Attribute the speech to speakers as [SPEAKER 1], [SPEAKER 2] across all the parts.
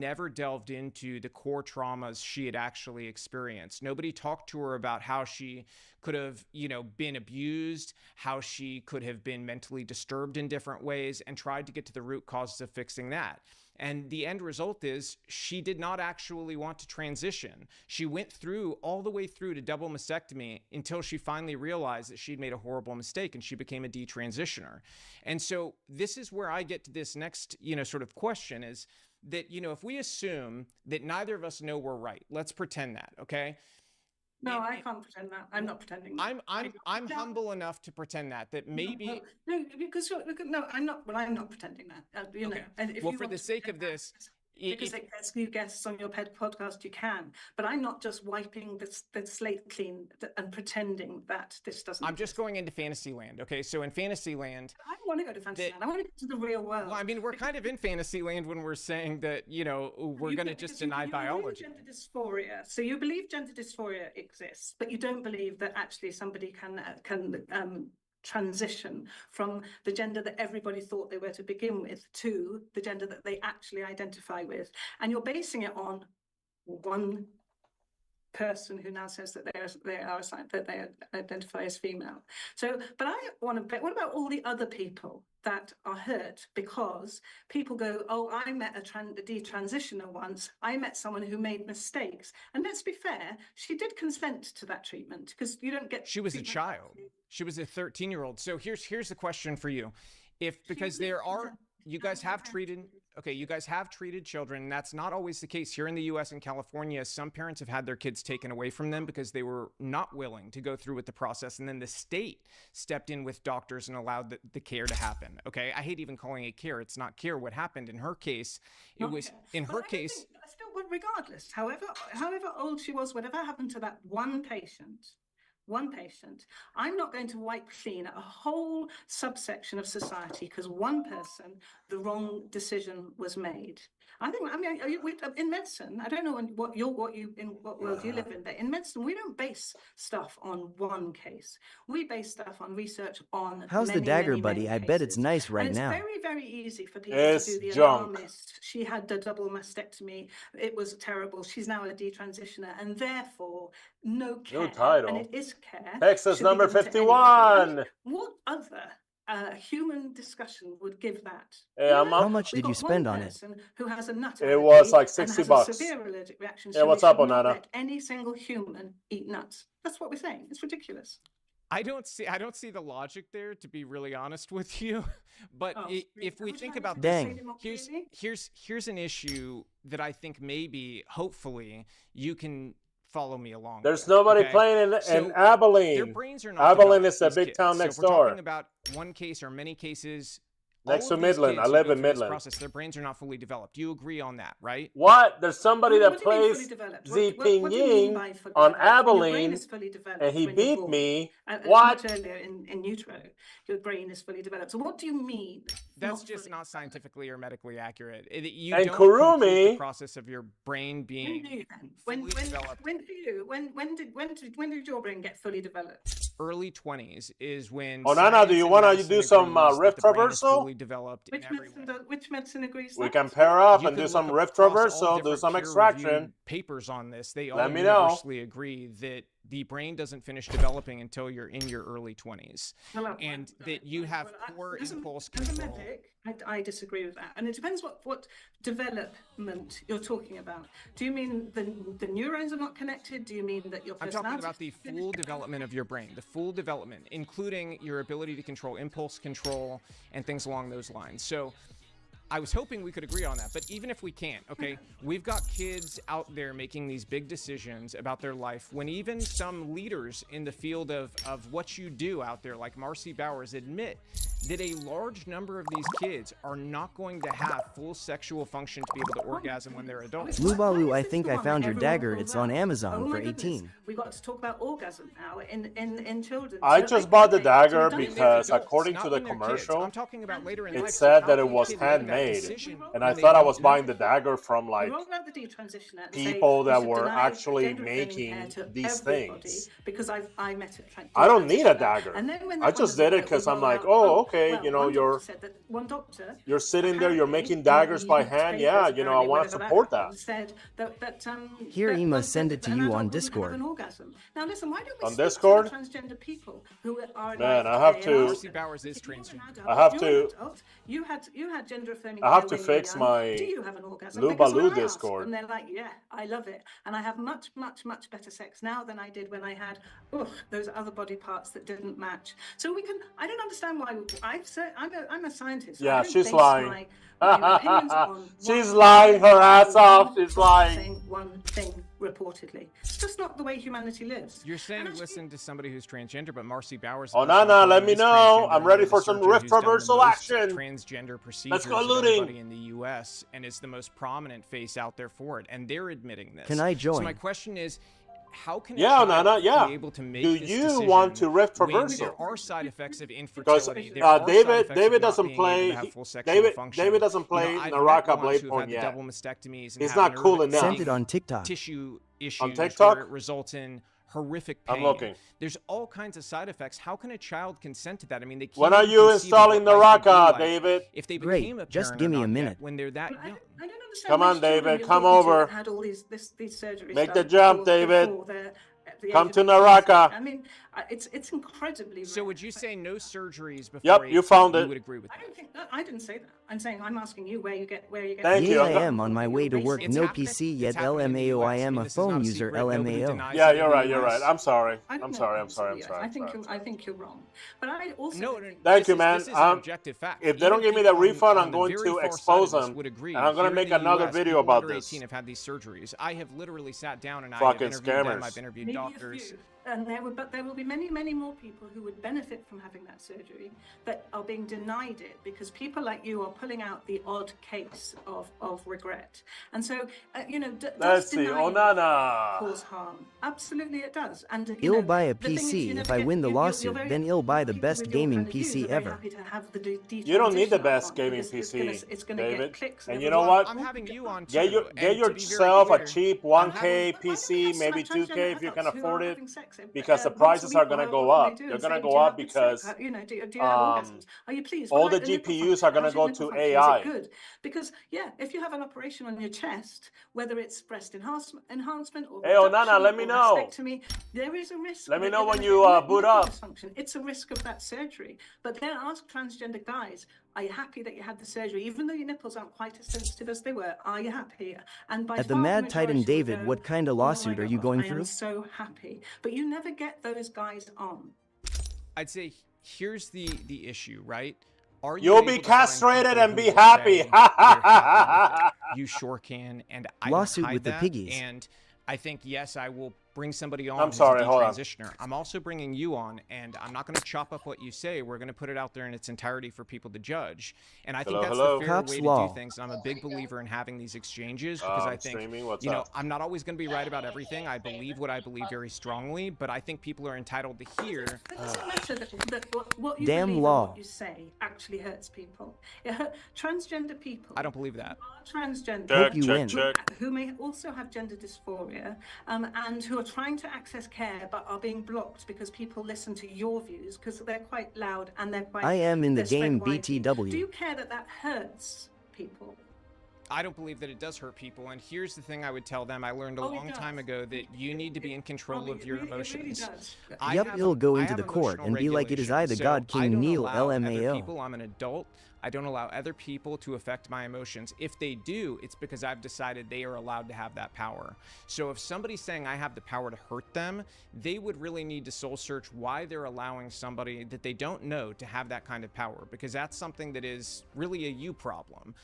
[SPEAKER 1] never delved into the core traumas she had actually experienced. Nobody talked to her about how she could have, been abused, how she could have been mentally disturbed in different ways, and tried to get to the root causes of fixing that. And the end result is she did not actually want to transition. She went through all the way through to double mastectomy until she finally realized that she'd made a horrible mistake, and she became a detransitioner. And so this is where I get to this next, sort of question is that, if we assume that neither of us know we're right, let's pretend that, okay?
[SPEAKER 2] No, I can't pretend that. I'm not pretending that.
[SPEAKER 1] I'm humble enough to pretend that maybe.
[SPEAKER 2] No, because no, I'm not. Well, I'm not pretending that.
[SPEAKER 1] Okay. Well, for the sake of this,
[SPEAKER 2] because they ask you guests on your podcast, you can. But I'm not just wiping the slate clean and pretending that this doesn't.
[SPEAKER 1] I'm just going into Fantasyland. Okay, so in Fantasyland,
[SPEAKER 2] I don't want to go to Fantasyland. I want to go to the real world.
[SPEAKER 1] Well, I mean, we're kind of in Fantasyland when we're saying that we're going to just deny biology.
[SPEAKER 2] Gender dysphoria. So you believe gender dysphoria exists, but you don't believe that actually somebody can transition from the gender that everybody thought they were to begin with to the gender that they actually identify with, and you're basing it on one person who now says that they identify as female. So, but I want to bet, what about all the other people that are hurt because people go, oh, I met a detransitioner once, I met someone who made mistakes. And let's be fair, she did consent to that treatment, because you don't get...
[SPEAKER 1] She was a child. She was a 13-year-old. So here's the question for you. Because there are... You guys have treated children. And that's not always the case. Here in the US and California, some parents have had their kids taken away from them because they were not willing to go through with the process. And then the state stepped in with doctors and allowed the care to happen. Okay. I hate even calling it care. It's not care. What happened in her case,
[SPEAKER 2] regardless, however old she was, whatever happened to that one patient, I'm not going to wipe clean a whole subsection of society because one person, the wrong decision was made. I mean, in medicine, I don't know in what world you live in, but in medicine, we don't base stuff on one case. We base stuff on research on
[SPEAKER 3] How's the dagger, buddy? I bet it's nice right now.
[SPEAKER 2] It's very, very easy for people to do the alarmist. She had the double mastectomy. It was terrible. She's now a detransitioner, and therefore no care.
[SPEAKER 4] New title.
[SPEAKER 2] And it is care.
[SPEAKER 4] Texas number 51.
[SPEAKER 2] What other human discussion would give that?
[SPEAKER 3] How much did you spend on it?
[SPEAKER 2] Who has a nut
[SPEAKER 4] it was like $60.
[SPEAKER 2] A severe allergic reaction.
[SPEAKER 4] Yeah, what's up, Onana?
[SPEAKER 2] Let any single human eat nuts. That's what we're saying. It's ridiculous.
[SPEAKER 1] I don't see the logic there, to be really honest with you. But if we think about this, here's an issue that I think maybe, hopefully, you can follow me along.
[SPEAKER 4] There's nobody playing in Abilene.
[SPEAKER 1] Their brains are not
[SPEAKER 4] Abilene is a big town next door.
[SPEAKER 1] We're talking about one case or many cases.
[SPEAKER 4] Next to Midland. I live in Midland.
[SPEAKER 1] Their brains are not fully developed. You agree on that, right?
[SPEAKER 4] What? There's somebody that plays Ziping Ying on Abilene, and he beat me. What?
[SPEAKER 2] Earlier in utero, your brain is fully developed. So what do you mean?
[SPEAKER 1] That's just not scientifically or medically accurate. You
[SPEAKER 4] and
[SPEAKER 1] don't
[SPEAKER 4] Kurumi,
[SPEAKER 1] the process of your brain being fully developed.
[SPEAKER 2] When did your brain get fully developed?
[SPEAKER 1] Early 20s is when.
[SPEAKER 4] Oh, Nana, do you want to do some rift traversal?
[SPEAKER 2] Which medicine agrees?
[SPEAKER 4] We can pair up and do some rift traversal, do some extraction.
[SPEAKER 1] Papers on this, they all universally agree that the brain doesn't finish developing until you're in your early 20s, and that you have poor impulse control.
[SPEAKER 2] I disagree with that, and it depends what development you're talking about. Do you mean the neurons are not connected? Do you mean that your personality?
[SPEAKER 1] I'm talking about the full development of your brain, the full development, including your ability to control impulse control and things along those lines. So I was hoping we could agree on that, but even if we can't, okay, we've got kids out there making these big decisions about their life when even some leaders in the field of what you do out there, like Marcy Bowers, admit that a large number of these kids are not going to have full sexual function to be able to orgasm when they're adults.
[SPEAKER 3] Lubalu, I think I found your dagger. It's on Amazon for 18.
[SPEAKER 2] We got to talk about orgasm now in children.
[SPEAKER 4] I just bought the dagger because according to the commercial,
[SPEAKER 1] I'm talking about later in life,
[SPEAKER 4] it said that it was handmade. made.
[SPEAKER 1] decision.
[SPEAKER 4] And I thought I was buying the dagger from like people that were actually making these things.
[SPEAKER 2] Because I met it.
[SPEAKER 4] I don't need a dagger. I just did it because I'm like, oh, okay, you know, you're sitting there, you're making daggers by hand. Yeah, you know, I want to support that.
[SPEAKER 3] Here, he must send it to you on Discord.
[SPEAKER 2] Now listen, why don't we
[SPEAKER 4] on
[SPEAKER 2] speak
[SPEAKER 4] Discord?
[SPEAKER 2] To the transgender people who are
[SPEAKER 4] Man,
[SPEAKER 2] like,
[SPEAKER 4] I have to.
[SPEAKER 1] Marcy Bowers is transgender.
[SPEAKER 4] I have to.
[SPEAKER 2] You had gender affirming.
[SPEAKER 4] I have to fix my
[SPEAKER 2] Do you have an orgasm?
[SPEAKER 4] Lubaloo Discord.
[SPEAKER 2] And they're like, yeah, I love it, and I have much better sex now than I did when I had those other body parts that didn't match. So we can. I don't understand why. I'm a scientist.
[SPEAKER 4] Yeah,
[SPEAKER 2] so
[SPEAKER 4] she's lying.
[SPEAKER 2] My opinions on
[SPEAKER 4] she's lying her ass off. She's lying.
[SPEAKER 2] Saying one thing reportedly. It's just not the way humanity lives.
[SPEAKER 1] You're saying listen to somebody who's transgender, but Marcy Bowers.
[SPEAKER 4] Oh, Nana, let me know. I'm ready for some rift reversal action.
[SPEAKER 1] Transgender procedures.
[SPEAKER 4] Let's go looting.
[SPEAKER 1] In the U.S. and is the most prominent face out there for it, and they're admitting this.
[SPEAKER 3] Can I join?
[SPEAKER 1] So my question is, how can
[SPEAKER 4] Nana,
[SPEAKER 1] be able to make
[SPEAKER 4] do
[SPEAKER 1] this
[SPEAKER 4] you want to rift
[SPEAKER 1] when
[SPEAKER 4] reversal?
[SPEAKER 1] there are side effects of infertility?
[SPEAKER 4] Because David doesn't play. David doesn't play Naraka Bladepoint yet.
[SPEAKER 1] Double mastectomies and
[SPEAKER 4] he's not cool enough.
[SPEAKER 3] Sent it on TikTok.
[SPEAKER 1] Tissue issues
[SPEAKER 4] on TikTok?
[SPEAKER 1] where it results in horrific pain.
[SPEAKER 4] I'm looking.
[SPEAKER 1] There's all kinds of side effects. How can a child consent to that? I mean, they can't.
[SPEAKER 4] When are you installing Naraka, David?
[SPEAKER 1] If they
[SPEAKER 3] Great. Just give me a minute.
[SPEAKER 1] When they're that young.
[SPEAKER 2] I don't understand.
[SPEAKER 4] Come on, David. Come over.
[SPEAKER 2] Had all these surgeries.
[SPEAKER 4] Make the jump, David. Come to Naraka.
[SPEAKER 2] I mean, it's incredibly rare.
[SPEAKER 1] So would you say no surgeries before?
[SPEAKER 4] Yep, you found it.
[SPEAKER 1] You would agree with that?
[SPEAKER 2] I didn't say that. I'm saying I'm asking you where you get.
[SPEAKER 4] Thank you.
[SPEAKER 3] I am on my way to work. No PC yet. LMAO. I am a phone user. LMAO.
[SPEAKER 4] Yeah, you're right. I'm sorry.
[SPEAKER 2] I think you're wrong. But I also
[SPEAKER 4] Thank you, man.
[SPEAKER 1] This is an objective fact.
[SPEAKER 4] If they don't give me the refund, I'm going to expose them, and I'm going to make another video about this.
[SPEAKER 1] Have had these surgeries. I have literally sat down and I
[SPEAKER 4] Fucking
[SPEAKER 1] have interviewed them.
[SPEAKER 4] scammers.
[SPEAKER 1] I've interviewed doctors.
[SPEAKER 2] And there will be many more people who would benefit from having that surgery that are being denied it because people like you are pulling out the odd case of regret. And so,
[SPEAKER 4] Let's see. Onana
[SPEAKER 2] cause harm. Absolutely, it does. And
[SPEAKER 3] I'll buy a PC if I win the lawsuit. Then I'll buy the best gaming PC ever.
[SPEAKER 4] You don't need the best gaming PC, David. And you know what?
[SPEAKER 1] I'm having you on too.
[SPEAKER 4] Get yourself a cheap 1K PC, maybe 2K if you can afford it. Because the prices are going to go up. They're going to go up because
[SPEAKER 2] are you pleased?
[SPEAKER 4] all the GPUs are going to go to AI.
[SPEAKER 2] Good. Because, if you have an operation on your chest, whether it's breast enhancement or
[SPEAKER 4] hey, Onana, let me know.
[SPEAKER 2] There is a risk.
[SPEAKER 4] Let me know when you boot up.
[SPEAKER 2] It's a risk of that surgery. But then ask transgender guys, are you happy that you had the surgery? Even though your nipples aren't quite as sensitive as they were, are you happy? And by
[SPEAKER 3] at the Mad Titan David, what kind of lawsuit are you going through?
[SPEAKER 2] I am so happy. But you never get those guys on.
[SPEAKER 1] I'd say here's the issue, right?
[SPEAKER 4] You'll be castrated and be happy.
[SPEAKER 1] You sure can, and I
[SPEAKER 3] lawsuit
[SPEAKER 1] hide
[SPEAKER 3] with
[SPEAKER 1] that,
[SPEAKER 3] the piggies.
[SPEAKER 1] And I think yes, I will bring somebody on.
[SPEAKER 4] I'm sorry, hold on.
[SPEAKER 1] Transitioner. I'm also bringing you on, and I'm not going to chop up what you say. We're going to put it out there in its entirety for people to judge. And I think that's the fair way to do things. And I'm a big believer in having these exchanges because I think, I'm not always going to be right about everything. I believe what I believe very strongly, but I think people are entitled to hear.
[SPEAKER 2] It doesn't matter that what you
[SPEAKER 3] damn
[SPEAKER 2] believe
[SPEAKER 3] law.
[SPEAKER 2] And what you say actually hurts people. It hurts transgender people.
[SPEAKER 1] I don't believe that.
[SPEAKER 2] Transgender who may also have gender dysphoria and who are trying to access care but are being blocked because people listen to your views because they're quite loud and they're quite.
[SPEAKER 3] I am in the game BTW.
[SPEAKER 2] Do you care that hurts people?
[SPEAKER 1] I don't believe that it does hurt people, and here's the thing I would tell them. I learned a long time ago that you need to be in control of your emotions.
[SPEAKER 3] He'll go into the court and be like, it is I, the God King Neil, LMAO.
[SPEAKER 1] People, I'm an adult. I don't allow other people to affect my emotions. If they do, it's because I've decided they are allowed to have that power. So if somebody's saying I have the power to hurt them, they would really need to soul search why they're allowing somebody that they don't know to have that kind of power, because that's something that is really a you problem.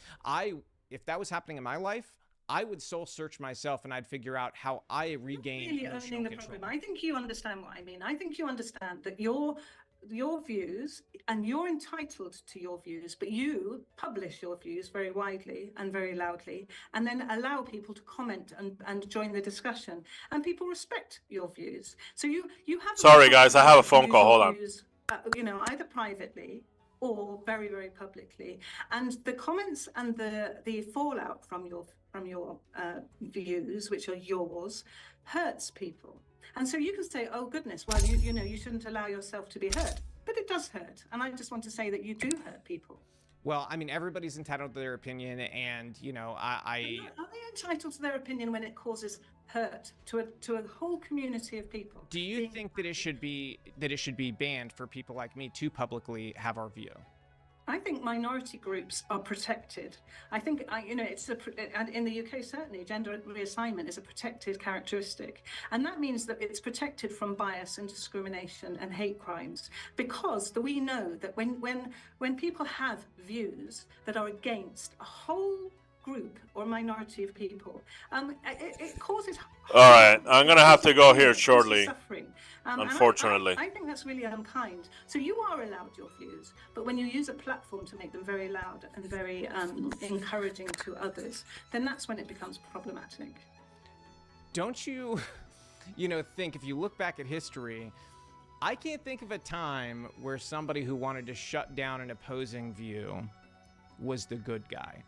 [SPEAKER 1] If that was happening in my life, I would soul search myself and I'd figure out how I regain emotional control.
[SPEAKER 2] I think you understand what I mean. I think you understand that your views, and you're entitled to your views, but you publish your views very widely and very loudly, and then allow people to comment and join the discussion, and people respect your views. So you have.
[SPEAKER 4] Sorry, guys, I have a phone call. Hold on.
[SPEAKER 2] Views, either privately or very, very publicly. And the comments and the fallout from your views, which are yours, hurts people. And so you can say, oh goodness, well, you know, you shouldn't allow yourself to be hurt. But it does hurt. And I just want to say that you do hurt people.
[SPEAKER 1] Well, I mean, everybody's entitled to their opinion, and you know,
[SPEAKER 2] Are they entitled to their opinion when it causes hurt to a whole community of people?
[SPEAKER 1] Do you think that it should be banned for people like me to publicly have our view?
[SPEAKER 2] I think minority groups are protected. I think, you know, and in the UK certainly, gender reassignment is a protected characteristic, and that means that it's protected from bias and discrimination and hate crimes, because we know that when people have views that are against a whole group or minority of people, it causes.
[SPEAKER 4] All right, I'm gonna have to go here shortly.
[SPEAKER 2] Suffering.
[SPEAKER 4] Unfortunately,
[SPEAKER 2] I think that's really unkind. So you are allowed your views, but when you use a platform to make them very loud and very encouraging to others, then that's when it becomes problematic.
[SPEAKER 1] Don't you, you know, think if you look back at history, I can't think of a time where somebody who wanted to shut down an opposing view was the good guy.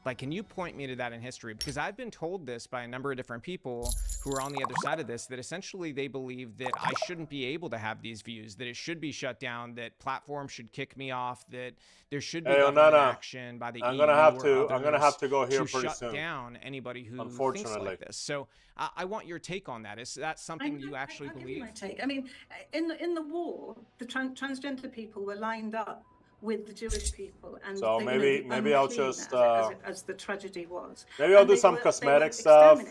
[SPEAKER 1] Like, can you point me to that in history? Because I've been told this by a number of different people who are on the other side of this, that essentially they believe that I shouldn't be able to have these views, that it should be shut down, that platforms should kick me off, that there should be government action by the EU. I'm gonna
[SPEAKER 4] have to go here pretty soon.
[SPEAKER 1] To shut down anybody who thinks like this. So I want your take on that. Is that something you actually believe?
[SPEAKER 2] My take. I mean, in the war, the transgender people were lined up with the Jewish people, and
[SPEAKER 4] so maybe I'll just
[SPEAKER 2] as the tragedy was.
[SPEAKER 4] Maybe I'll do some cosmetic stuff,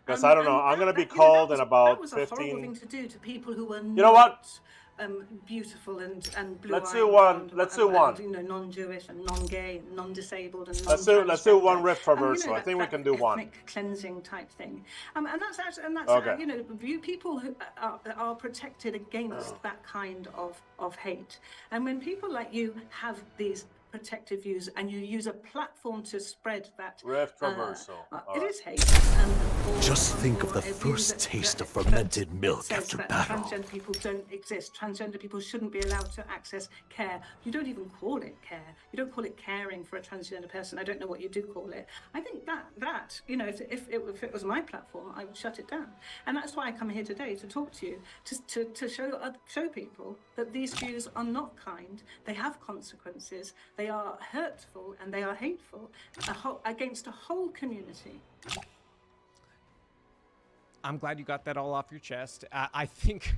[SPEAKER 4] because I don't know. I'm gonna be called in about 15.
[SPEAKER 2] That was a horrible thing to do to people who were
[SPEAKER 4] you know what?
[SPEAKER 2] Beautiful and blue-eyed.
[SPEAKER 4] Let's do one. Let's do one.
[SPEAKER 2] You know, non-Jewish and non-gay, and non-disabled, and
[SPEAKER 4] let's do one rift traversal.
[SPEAKER 2] You know,
[SPEAKER 4] I think we can do one.
[SPEAKER 2] Cleansing type thing, and that's
[SPEAKER 4] okay.
[SPEAKER 2] You know, people who are protected against that kind of hate, and when people like you have these protective views and you use a platform to spread that
[SPEAKER 4] rift traversal.
[SPEAKER 2] It is hate.
[SPEAKER 5] Just think of the first taste of fermented milk after battle.
[SPEAKER 2] Transgender people don't exist. Transgender people shouldn't be allowed to access care. You don't even call it care. You don't call it caring for a transgender person. I don't know what you do call it. I think that you know, if it was my platform, I would shut it down. And that's why I come here today to talk to you, to show people that these views are not kind. They have consequences. They are hurtful and they are hateful against a whole community.
[SPEAKER 1] I'm glad you got that all off your chest. I think,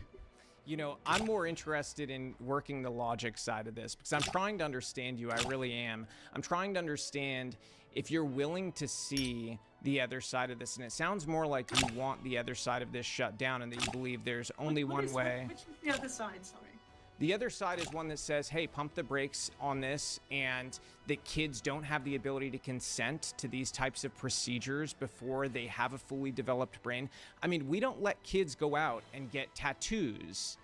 [SPEAKER 1] you know, I'm more interested in working the logic side of this, because I'm trying to understand you. I really am. I'm trying to understand if you're willing to see the other side of this. And it sounds more like you want the other side of this shut down, and that you believe there's only one way.
[SPEAKER 2] Which is the other side, sorry?
[SPEAKER 1] The other side is one that says, hey, pump the brakes on this, and that kids don't have the ability to consent to these types of procedures before they have a fully developed brain. I mean, we don't let kids go out and get tattoos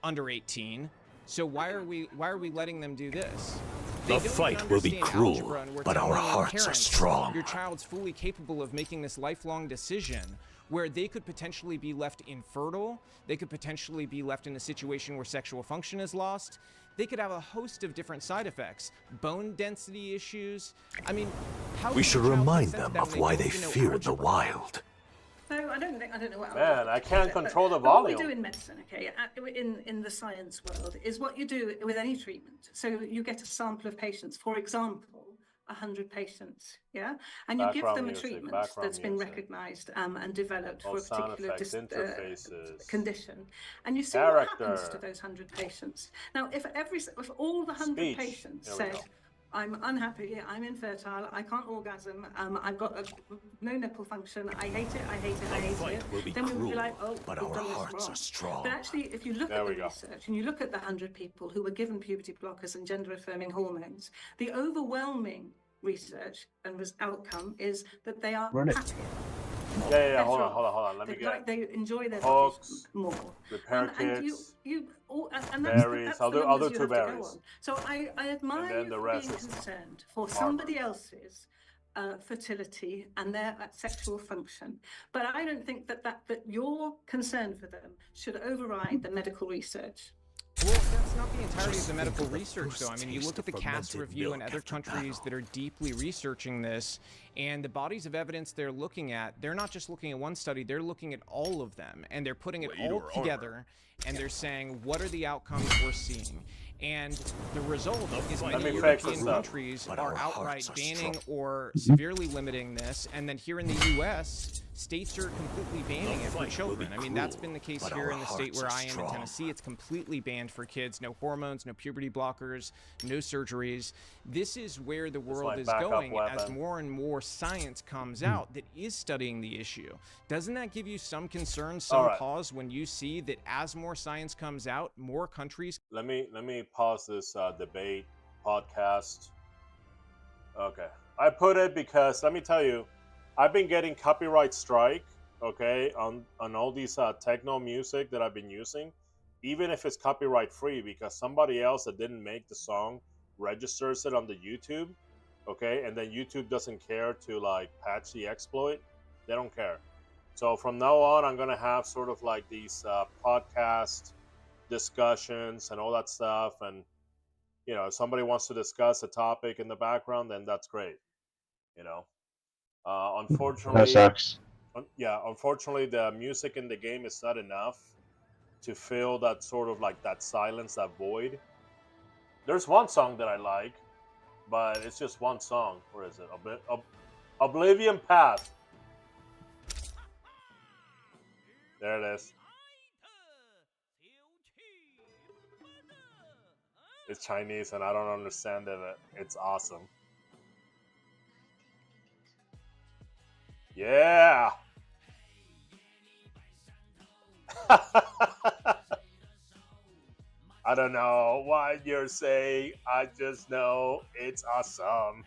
[SPEAKER 1] under 18. So why are we letting them do this?
[SPEAKER 5] The fight will be cruel, but our hearts are strong.
[SPEAKER 1] Your child's fully capable of making this lifelong decision, where they could potentially be left infertile, they could potentially be left in a situation where sexual function is lost, they could have a host of different side effects, bone density issues. I mean, how
[SPEAKER 5] we should remind them of why they fear the wild.
[SPEAKER 2] No, I don't know what.
[SPEAKER 4] Man, I can't control the volume.
[SPEAKER 2] What we do in medicine, okay, in the science world, is what you do with any treatment. So you get a sample of patients, for example, 100 patients, yeah, and you give them a treatment that's been recognized and developed for a particular condition, and you see what happens to those 100 patients. Now, if all the 100 patients said, I'm unhappy, I'm infertile, I can't orgasm, I've got no nipple function, I hate it, I hate it, I hate it, then we would be like, oh,
[SPEAKER 5] but our hearts are strong.
[SPEAKER 2] But actually, if you look at the research and you look at the 100 people who were given puberty blockers and gender-affirming hormones, the overwhelming research and outcome is that they are happier.
[SPEAKER 4] Yeah, hold on. Let me get.
[SPEAKER 2] They enjoy their bodies more.
[SPEAKER 4] Repair kits.
[SPEAKER 2] And
[SPEAKER 4] berries.
[SPEAKER 2] That's
[SPEAKER 4] I'll do 2 berries.
[SPEAKER 2] So I admire you for being concerned for somebody else's fertility and their sexual function, but I don't think that your concern for them should override the medical research.
[SPEAKER 1] Well, that's not the entirety of the medical research, though. I mean, you look at the CAS review and other countries that are deeply researching this, and the bodies of evidence they're looking at, they're not just looking at one study, they're looking at all of them, and they're putting it all together, and they're saying, what are the outcomes we're seeing? And the result is many European countries are outright banning or severely limiting this, and then here in the US, states are completely banning it for children. I mean, that's been the case here in the state where I am in Tennessee. It's completely banned for kids. No hormones, no puberty blockers, no surgeries. This is where the world is going as more and more science comes out that is studying the issue. Doesn't that give you some concern, some pause when you see that as more science comes out, more countries...
[SPEAKER 4] Let me pause this debate podcast. Okay. I put it because, let me tell you, I've been getting copyright strike, okay, on all these techno music that I've been using, even if it's copyright free, because somebody else that didn't make the song registers it on the YouTube, okay, and then YouTube doesn't care to like patch the exploit. They don't care. So from now on, I'm gonna have sort of like these podcast discussions and all that stuff, and you know, if somebody wants to discuss a topic in the background, then that's great, you know. Unfortunately,
[SPEAKER 6] that sucks.
[SPEAKER 4] Yeah, unfortunately, the music in the game is not enough to fill that sort of like that silence, that void. There's one song that I like, but it's just one song. Where is it? Oblivion Path. There it is. It's Chinese, and I don't understand it. It's awesome. Yeah. I don't know what you're saying. I just know it's awesome.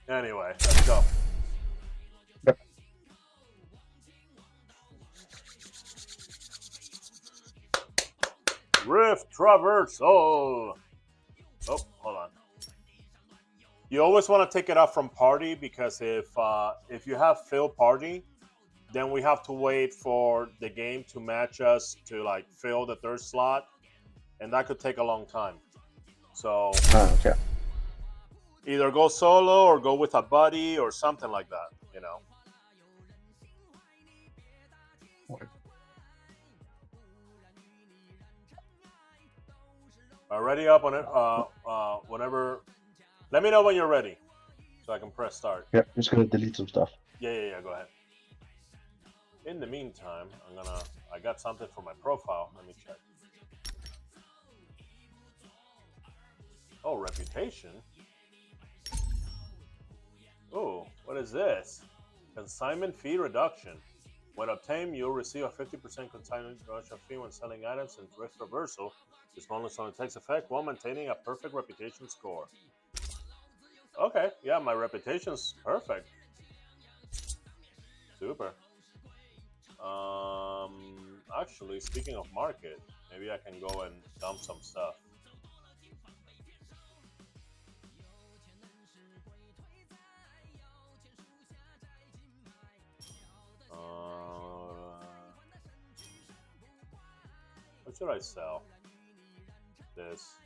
[SPEAKER 4] Anyway, let's go. Rift Traversal. Oh, hold on. You always want to take it off from party, because if you have fill party, then we have to wait for the game to match us to like fill the third slot, and that could take a long time. So
[SPEAKER 6] okay.
[SPEAKER 4] Either go solo or go with a buddy or something like that, you know. Ready up on it. Whenever. Let me know when you're ready, so I can press start.
[SPEAKER 6] Yeah, I'm just gonna delete some stuff.
[SPEAKER 4] Yeah. Go ahead. In the meantime, I got something for my profile. Let me check. Oh, reputation. Oh, what is this? Consignment fee reduction. When obtained, you'll receive a 50% consignment reduction fee when selling items in Rift Traversal. This bonus only takes effect while maintaining a perfect reputation score. Okay, yeah, my reputation's perfect. Super. Actually, speaking of market, maybe I can go and dump some stuff. What should I sell? This.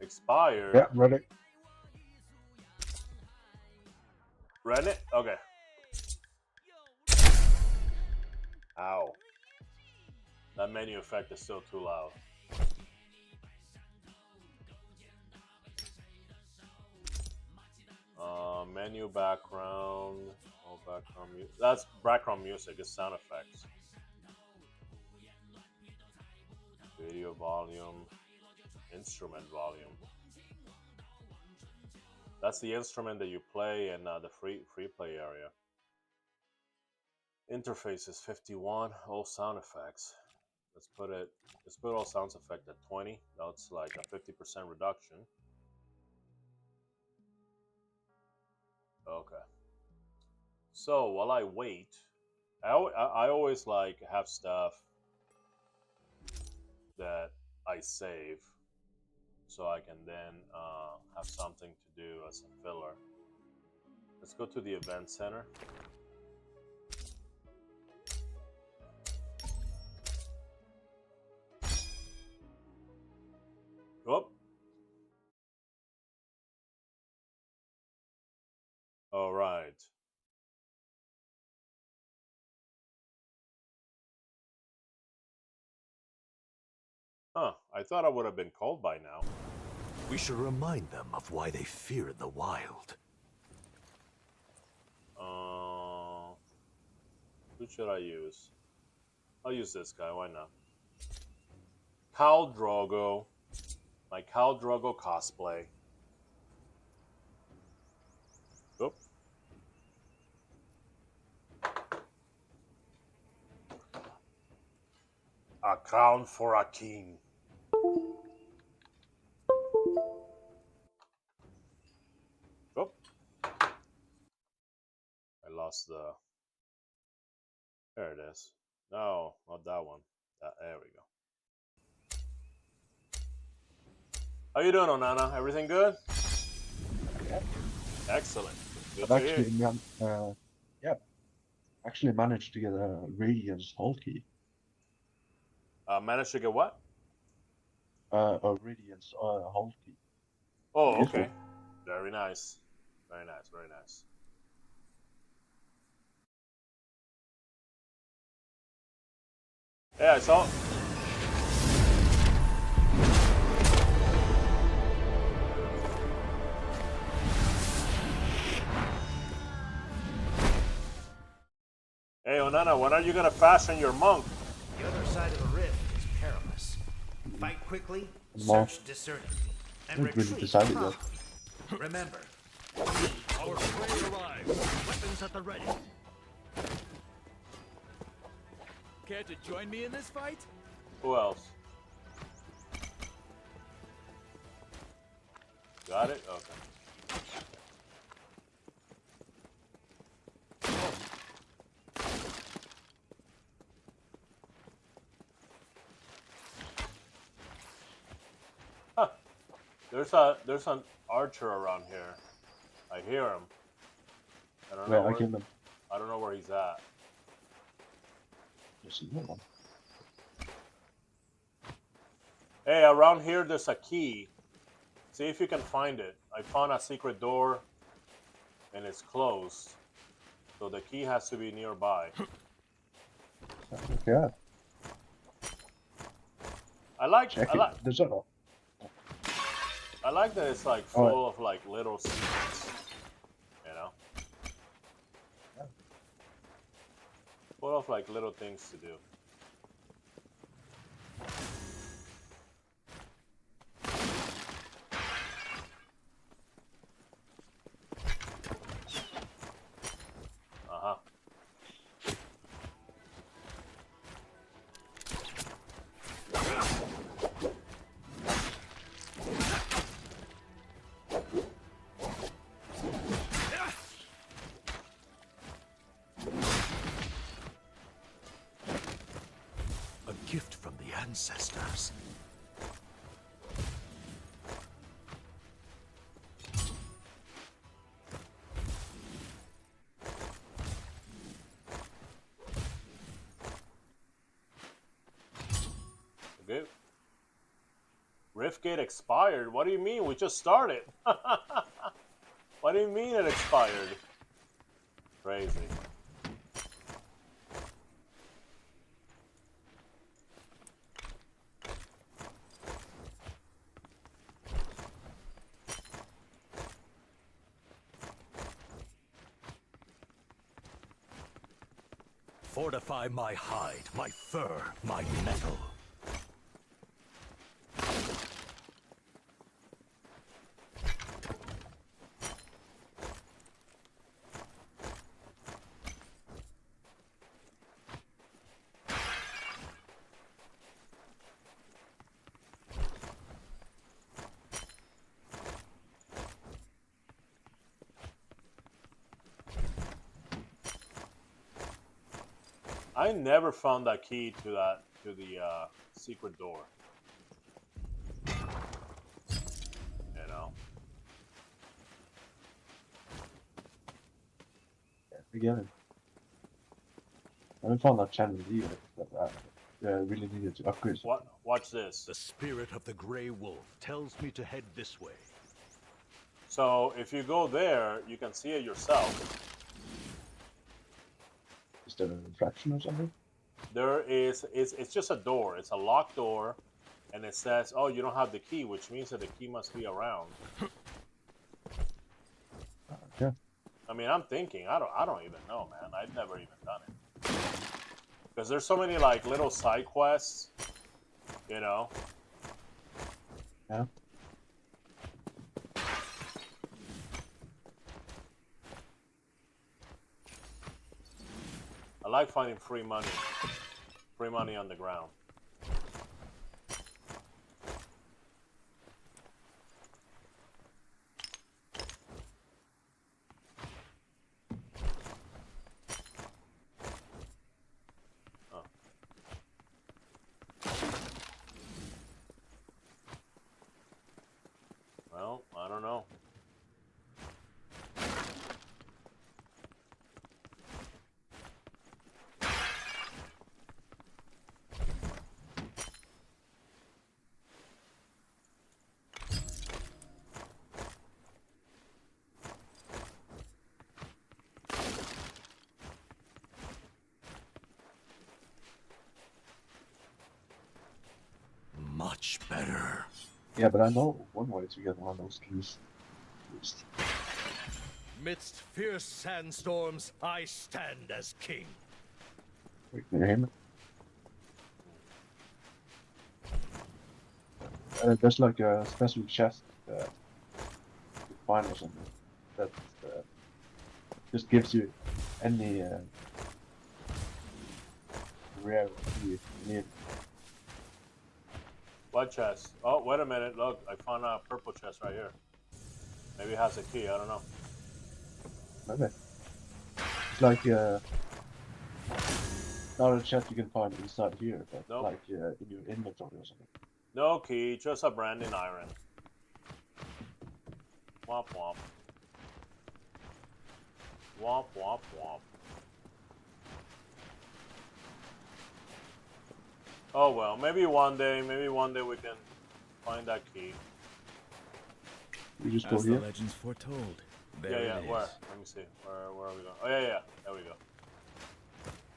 [SPEAKER 4] Expired.
[SPEAKER 6] Yeah, run it.
[SPEAKER 4] Run it? Okay. Ow. That menu effect is still too loud. Menu background. Oh, background music. That's background music. It's sound effects. Video volume. Instrument volume. That's the instrument that you play in the free play area. Interface is 51. All sound effects. Let's put all sound effect at 20. That's like a 50% reduction. Okay. So while I wait, I always like have stuff that I save, so I can then have something to do as a filler. Let's go to the event center. All right. Huh, I thought I would have been called by now.
[SPEAKER 5] We should remind them of why they fear the wild.
[SPEAKER 4] Who should I use? I'll use this guy, why not? Khal Drogo. My Khal Drogo cosplay. Oop. A crown for a king. Oop. I lost the... There it is. No, not that one. There we go. How you doing, Onana? Everything good?
[SPEAKER 6] Yeah.
[SPEAKER 4] Excellent. Good
[SPEAKER 6] I've
[SPEAKER 4] to
[SPEAKER 6] actually,
[SPEAKER 4] hear.
[SPEAKER 6] actually managed to get a Radiance Hall key.
[SPEAKER 4] Managed to get what?
[SPEAKER 6] A Radiance Hall key.
[SPEAKER 4] Oh,
[SPEAKER 6] Useful.
[SPEAKER 4] okay. Very nice. Very nice, very nice. Yeah, I saw. Hey, Onana, when are you gonna fashion your monk?
[SPEAKER 7] The other side of the rift is perilous. Fight quickly,
[SPEAKER 6] Well,
[SPEAKER 7] search discerningly,
[SPEAKER 6] I
[SPEAKER 7] and
[SPEAKER 6] haven't really
[SPEAKER 7] retreat
[SPEAKER 6] decided yet.
[SPEAKER 7] promptly. Remember,
[SPEAKER 5] Our prey arrives. Weapons at the ready.
[SPEAKER 8] Care to join me in this fight?
[SPEAKER 4] Who else? Got it? Okay. Huh. There's an archer around here. I hear him. I don't know
[SPEAKER 6] Wait, I killed him.
[SPEAKER 4] I don't know where he's at.
[SPEAKER 6] There's another one.
[SPEAKER 4] Hey, around here there's a key. See if you can find it. I found a secret door and it's closed. So the key has to be nearby.
[SPEAKER 6] Yeah,
[SPEAKER 4] I like
[SPEAKER 6] check
[SPEAKER 4] I
[SPEAKER 6] it.
[SPEAKER 4] like
[SPEAKER 6] There's a
[SPEAKER 4] I like that it's like
[SPEAKER 6] Oh,
[SPEAKER 4] full of like little secrets. You know?
[SPEAKER 6] Yeah.
[SPEAKER 4] Full of like little things to do. Uh-huh.
[SPEAKER 5] A gift from the ancestors.
[SPEAKER 4] Okay. Riftgate expired? What do you mean? We just started. What do you mean it expired? Crazy.
[SPEAKER 5] Fortify my hide, my fur, my metal.
[SPEAKER 4] I never found that key to the secret door. You know.
[SPEAKER 6] again. I haven't found that channel either. But I really needed to upgrade.
[SPEAKER 4] What? Watch this.
[SPEAKER 5] The spirit of the Grey Wolf tells me to head this way.
[SPEAKER 4] So if you go there, you can see it yourself.
[SPEAKER 6] Is there a refraction or something?
[SPEAKER 4] There is. It's just a door. It's a locked door, and it says, "Oh, you don't have the key," which means that the key must be around.
[SPEAKER 6] Yeah.
[SPEAKER 4] I mean, I'm thinking. I don't even know, man. I've never even done it. Because there's so many like little side quests, you know.
[SPEAKER 6] Yeah.
[SPEAKER 4] I like finding free money on the ground. Oh. Well, I don't know.
[SPEAKER 5] Much better.
[SPEAKER 6] Yeah, but I know one way to get one of those keys.
[SPEAKER 7] Midst fierce sandstorms, I stand as king.
[SPEAKER 6] Wait, can you hear me? There's like a special chest you find or something that just gives you any rare key you need.
[SPEAKER 4] What chest? Oh, wait a minute. Look, I found a purple chest right here. Maybe it has a key. I don't know.
[SPEAKER 6] Okay. It's like not a chest you can find inside here, but
[SPEAKER 4] Nope.
[SPEAKER 6] like in your inventory or something.
[SPEAKER 4] No key, just a branding iron. Womp womp. Womp womp womp. Oh well, maybe one day we can find that key.
[SPEAKER 6] You just go
[SPEAKER 8] As
[SPEAKER 6] here.
[SPEAKER 8] the legends foretold. There
[SPEAKER 4] Yeah,
[SPEAKER 8] it is.
[SPEAKER 4] where? Let me see. Where are we going? Oh yeah, there we go.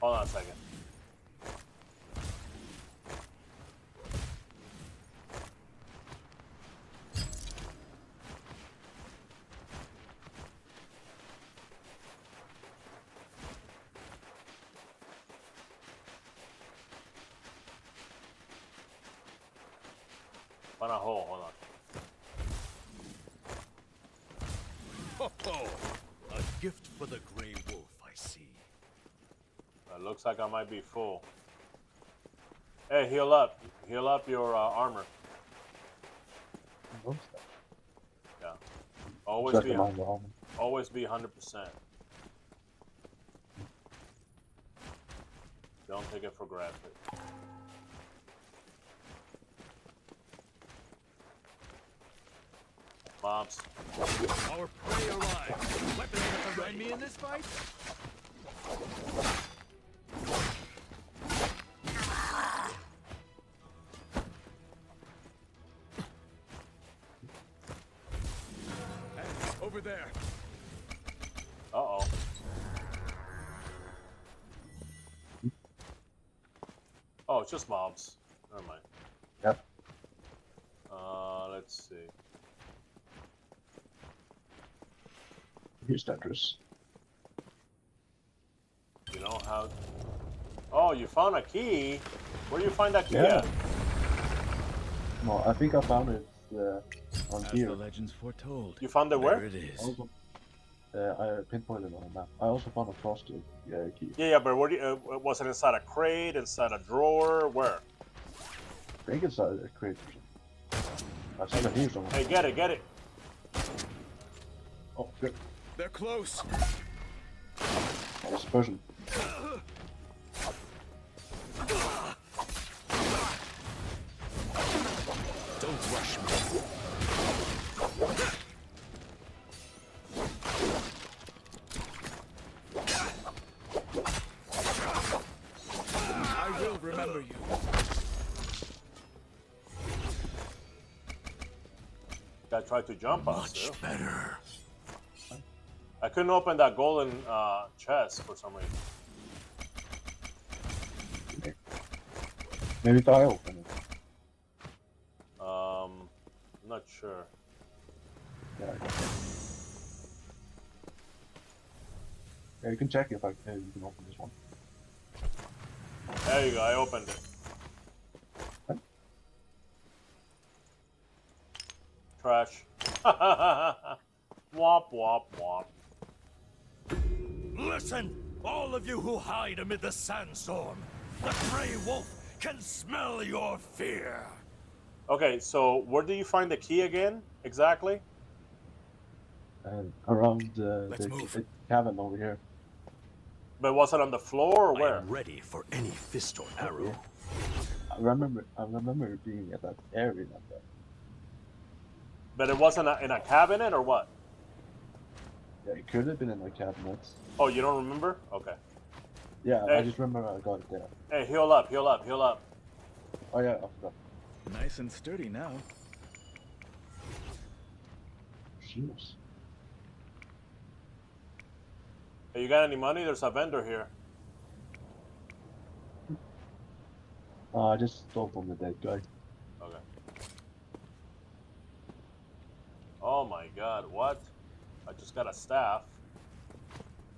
[SPEAKER 4] Hold on a second. Find a hole, hold on.
[SPEAKER 7] Ho ho! A gift for the Grey Wolf, I see.
[SPEAKER 4] It looks like I might be full. Hey, heal up. Heal up your armor.
[SPEAKER 6] What's that?
[SPEAKER 4] Yeah. Always
[SPEAKER 6] Check
[SPEAKER 4] be
[SPEAKER 6] them out, the armor.
[SPEAKER 4] always be 100%. Don't take it for granted. Mobs.
[SPEAKER 7] Our prey arrives. Weapons at the
[SPEAKER 8] Join me in this fight? Hands over there.
[SPEAKER 4] Uh-oh. Oh, it's just mobs. Never mind.
[SPEAKER 6] Yep.
[SPEAKER 4] Let's see.
[SPEAKER 6] Here's Tetris.
[SPEAKER 4] You know how... Oh, you found a key? Where do you find that key
[SPEAKER 6] Yeah.
[SPEAKER 4] at?
[SPEAKER 6] No, I think I found it on
[SPEAKER 8] As
[SPEAKER 6] here.
[SPEAKER 8] the legends foretold.
[SPEAKER 4] You found it
[SPEAKER 8] There
[SPEAKER 4] where?
[SPEAKER 8] it is.
[SPEAKER 6] Also, I pinpointed on a map. I also found a frosted key.
[SPEAKER 4] Yeah, but where do you, was it inside a crate, inside a drawer? Where?
[SPEAKER 6] I think it's a crate or something. I've seen it here somewhere.
[SPEAKER 4] Hey, get it.
[SPEAKER 6] Oh, good.
[SPEAKER 7] They're close.
[SPEAKER 6] It's a person.
[SPEAKER 8] Don't rush me. I will remember you.
[SPEAKER 4] guy tried to jump us.
[SPEAKER 5] Much better.
[SPEAKER 4] I couldn't open that golden chest for some reason.
[SPEAKER 6] Maybe if I open it.
[SPEAKER 4] I'm not sure.
[SPEAKER 6] Yeah, yeah, you can check if you can open this one.
[SPEAKER 4] There you go, I opened it.
[SPEAKER 6] What?
[SPEAKER 4] Trash. Womp, womp, womp.
[SPEAKER 7] Listen, all of you who hide amid the sandstorm. The Grey Wolf can smell your fear.
[SPEAKER 4] Okay, so where do you find the key again, exactly?
[SPEAKER 6] Around
[SPEAKER 8] Let's move.
[SPEAKER 6] the cabin over here.
[SPEAKER 4] But was it on the floor or
[SPEAKER 5] I
[SPEAKER 4] where?
[SPEAKER 5] am ready for any fist or arrow.
[SPEAKER 6] I remember it being at that area up there.
[SPEAKER 4] But it wasn't in a cabinet or what?
[SPEAKER 6] Yeah, it could have been in the cabinets.
[SPEAKER 4] Oh, you don't remember? Okay.
[SPEAKER 6] Yeah,
[SPEAKER 4] Hey.
[SPEAKER 6] I just remember I got it there.
[SPEAKER 4] Hey, heal up, heal up, heal up.
[SPEAKER 6] Oh yeah, I forgot.
[SPEAKER 8] Nice and sturdy now.
[SPEAKER 6] Shoes.
[SPEAKER 4] Hey, you got any money? There's a vendor here.
[SPEAKER 6] I just stole from the dead guy.
[SPEAKER 4] Okay. Oh my god, what? I just got a staff.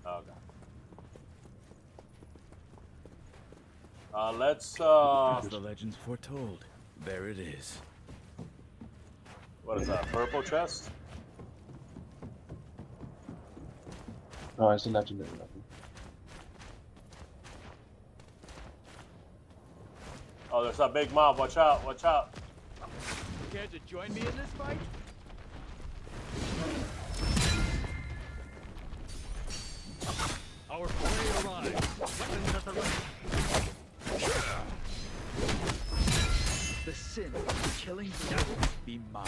[SPEAKER 4] Okay. Let's,
[SPEAKER 8] As the legends foretold, there it is.
[SPEAKER 4] what is that, purple chest?
[SPEAKER 6] No, it's a legendary weapon.
[SPEAKER 4] Oh, there's a big mob, watch out, watch out.
[SPEAKER 8] Care to join me in this fight?
[SPEAKER 7] Our prey arrives. Weapons at the ready.
[SPEAKER 8] The sin of killing death be mine.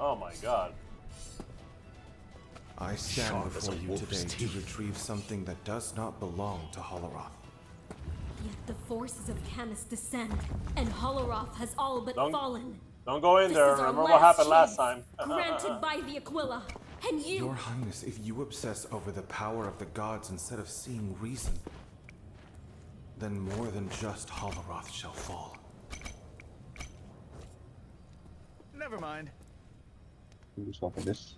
[SPEAKER 4] Oh my god.
[SPEAKER 9] I stand
[SPEAKER 5] Sharp as
[SPEAKER 9] before
[SPEAKER 5] a
[SPEAKER 9] you
[SPEAKER 5] wolf's
[SPEAKER 9] today to
[SPEAKER 5] teeth.
[SPEAKER 9] retrieve something that does not belong to Holoroth.
[SPEAKER 10] Yet the forces of Canis descend, and Holoroth has all but fallen.
[SPEAKER 4] Don't go in
[SPEAKER 10] This
[SPEAKER 4] there,
[SPEAKER 10] is our
[SPEAKER 4] remember what happened last
[SPEAKER 10] chance,
[SPEAKER 4] time.
[SPEAKER 10] granted by the Aquila, and you...
[SPEAKER 9] Your Highness, if you obsess over the power of the gods instead of seeing reason, then more than just Holoroth shall fall.
[SPEAKER 8] Never mind.
[SPEAKER 6] You just open this.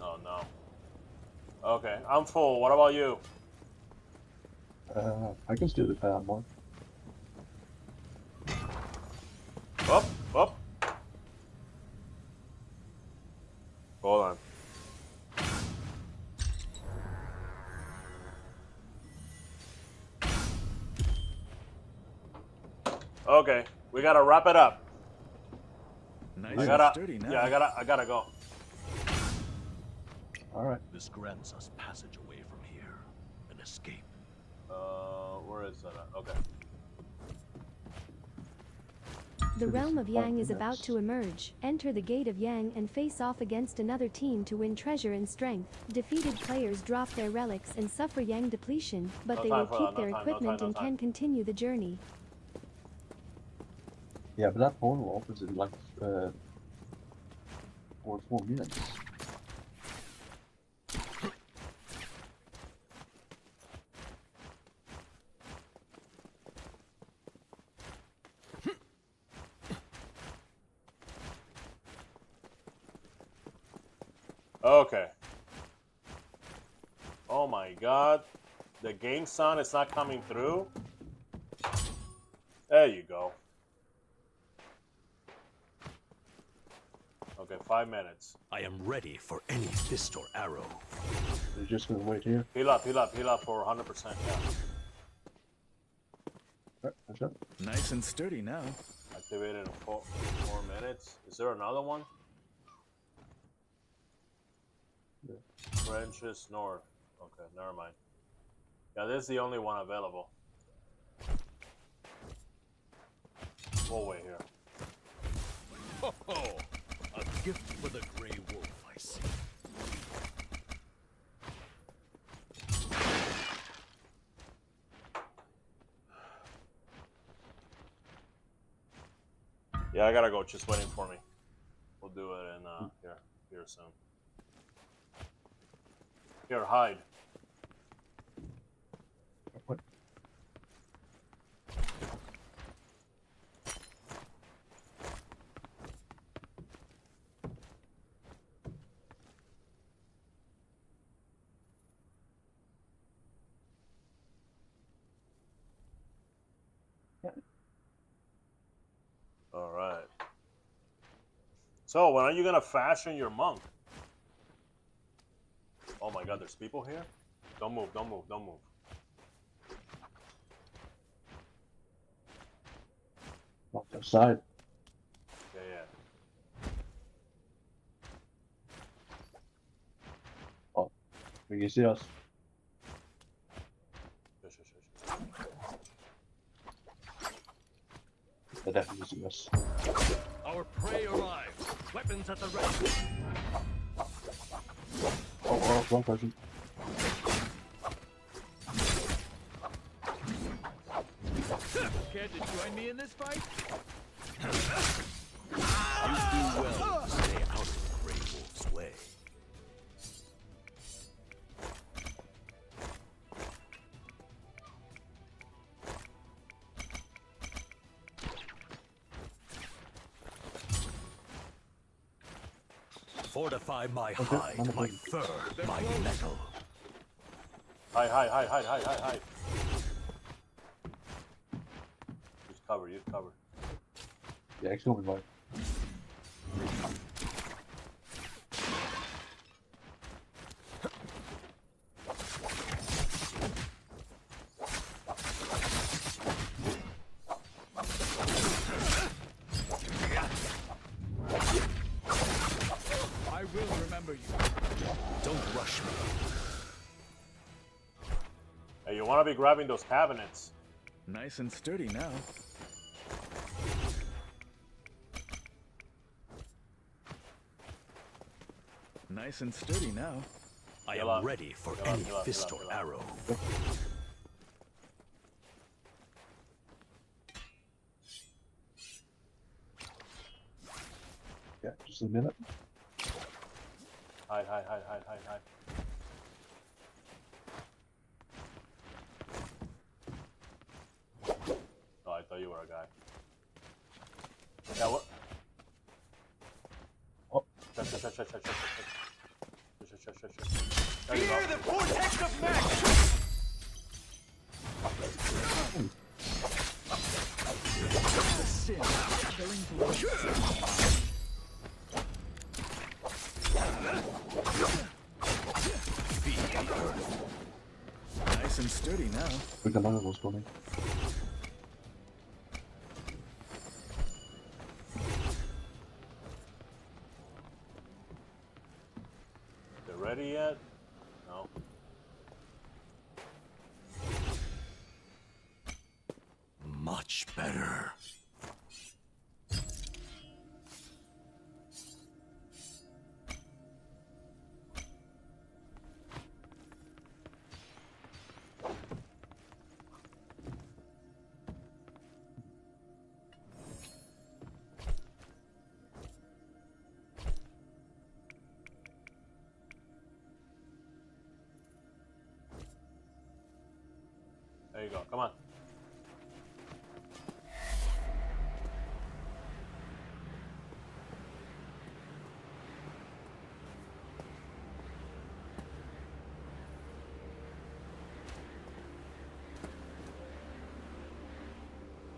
[SPEAKER 4] Oh no. Okay, I'm full. What about you?
[SPEAKER 6] I can steal the more.
[SPEAKER 4] Up, up. Hold on. Okay, we gotta wrap it up.
[SPEAKER 8] Nice
[SPEAKER 4] I
[SPEAKER 8] and
[SPEAKER 4] gotta,
[SPEAKER 8] sturdy now.
[SPEAKER 4] yeah, I gotta go.
[SPEAKER 6] All right.
[SPEAKER 7] This grants us passage away from here, an escape.
[SPEAKER 4] Where is that? Okay.
[SPEAKER 11] The realm of Yang is about to emerge. Enter the gate of Yang and face off against another team to win treasure and strength. Defeated players drop their relics and suffer Yang depletion, but
[SPEAKER 4] No
[SPEAKER 11] they
[SPEAKER 4] time
[SPEAKER 11] will
[SPEAKER 4] for
[SPEAKER 11] keep
[SPEAKER 4] that, no
[SPEAKER 11] their
[SPEAKER 4] time, no
[SPEAKER 11] equipment
[SPEAKER 4] time, no
[SPEAKER 11] and
[SPEAKER 4] time.
[SPEAKER 11] can continue the journey.
[SPEAKER 6] Yeah, but that portal opens in like 4 minutes.
[SPEAKER 4] Okay. Oh my god. The game sound is not coming through. There you go. 5 minutes.
[SPEAKER 7] I am ready for any fist or arrow.
[SPEAKER 6] We're just gonna wait here.
[SPEAKER 4] Heal up for 100%. Yeah.
[SPEAKER 6] Right, that's it.
[SPEAKER 8] Nice and sturdy now.
[SPEAKER 4] Activated in 4 minutes. Is there another one?
[SPEAKER 6] Yeah.
[SPEAKER 4] Trenches north. Okay, never mind. Yeah, this is the only one available. We'll wait here.
[SPEAKER 7] Ho ho! A gift for the Grey Wolf, I see.
[SPEAKER 4] Yeah, I gotta go. Just waiting for me. We'll do it in here soon. Here, hide.
[SPEAKER 6] What?
[SPEAKER 4] All right. So, when are you gonna fashion your monk? Oh my God, there's people here. Don't move.
[SPEAKER 6] Off the side.
[SPEAKER 4] Yeah.
[SPEAKER 6] Oh, we can see us.
[SPEAKER 4] Shush.
[SPEAKER 6] They definitely see us.
[SPEAKER 7] Our prey arrives. Weapons at the ready.
[SPEAKER 6] Oh, wrong person.
[SPEAKER 8] Care to join me in this fight?
[SPEAKER 7] You do well to stay out of the Grey Wolf's way. Fortify my hide, my fur, my metal.
[SPEAKER 4] Hide. Use cover.
[SPEAKER 6] Yeah, it's coming right.
[SPEAKER 8] I will remember you.
[SPEAKER 7] Don't rush me.
[SPEAKER 4] Hey, you wanna be grabbing those cabinets?
[SPEAKER 8] Nice and sturdy now. Nice and sturdy now.
[SPEAKER 7] I am ready for any fist or arrow.
[SPEAKER 6] Yeah, just a minute.
[SPEAKER 4] Hide. Oh, I thought you were a guy. Yeah, what?
[SPEAKER 6] Oh.
[SPEAKER 4] Check. There you go.
[SPEAKER 7] The vortex of Max!
[SPEAKER 8] The sin killing blood. Nice and sturdy now.
[SPEAKER 6] We got another one's coming.
[SPEAKER 4] They're ready yet? No.
[SPEAKER 7] Much better.
[SPEAKER 4] There you go. Come on.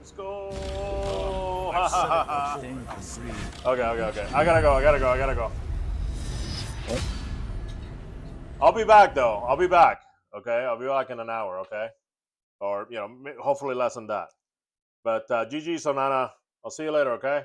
[SPEAKER 4] Let's go. Okay. I gotta go. I'll be back though. I'll be back. Okay, I'll be back in an hour. Okay, or hopefully less than that. But GG, Sonana. I'll see you later. Okay.